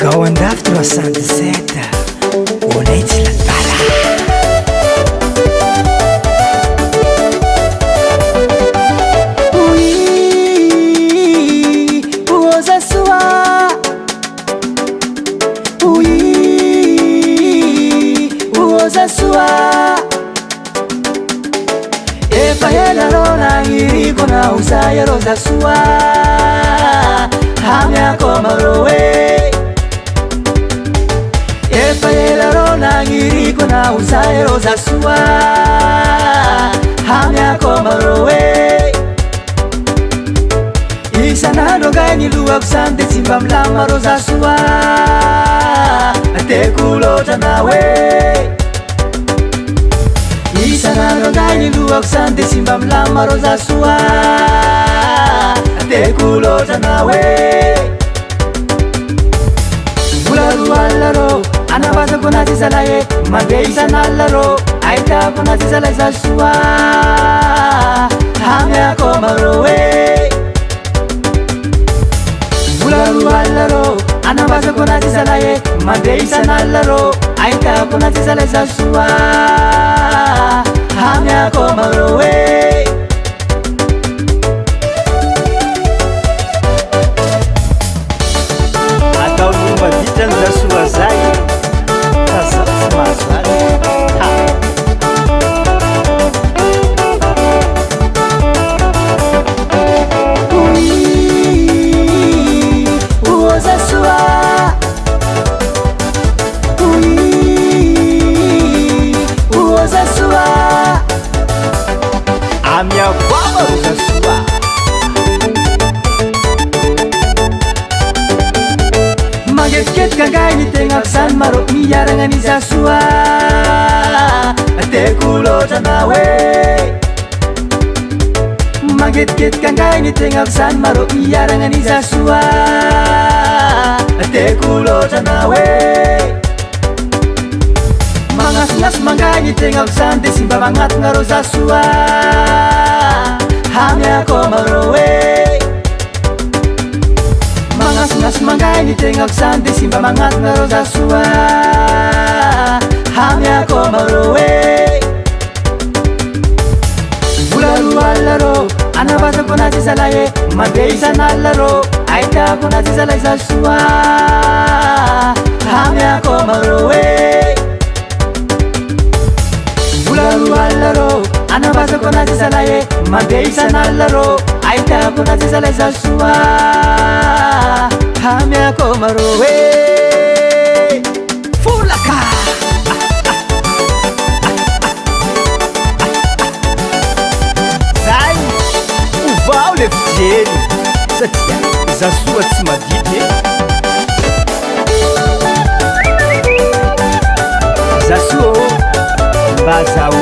Gawandaf 307 Bonete la bala Oui Zarasoa Oui Zarasoa Efa ela rona iriko na usaya Zarasoa Hamya komarowe Efa ela rona iriko na usaya Zarasoa Hamya komarowe Isanandro ngai ny lohako zany de tsy mba milama Zarasoa Ateko loatra na hoe Isanandro ngai ny lohako zany de tsy mba milama Zarasoa Ateko loatra na hoe Vola roa alina rô anavazako anazy zalahy mandeha isan'alina rô ahitako anazy zalahy Zarasoa Hamyako marô Vola roa alina rô anavazako anazy zalahy mandeha isan'alina rô ahitako anazy zalahy Zarasoa Hamyako marô Ataon'olo maditra ny Zarasoa zay fa zaho tsy mahazo azy Zarasoa Zarasoa amia vava Zarasoa Mangetiketika ngai ny tegnako zany maro miaragna ny Zarasoa Ateko loatra na hoe Mangetiketika ngai ny tegnako zany maro miaragna ny Zarasoa Ateko loatra na hoe Magnasinasy mangai ny tegnako zany de sy mba magnatogna rô Zarasoa Hamyako marô Magnasinasy mangai ny tegnako zany de sy mba magnatogna rô Zarasoa Hamyako marô Vola roa alina rô anavazako anazy zalahy mandeha isan'alina rô ahitako anazy zalahy Zarasoa Hamyako marô Vola roa alina rô anavazako anazy zalahy mandeha isan'alina rô ahitako anazy zalahy Zarasoa Hamyako marô Folaka Zay ovao le fijery satria Zarasoa tsy madity Zarasoa mba zaho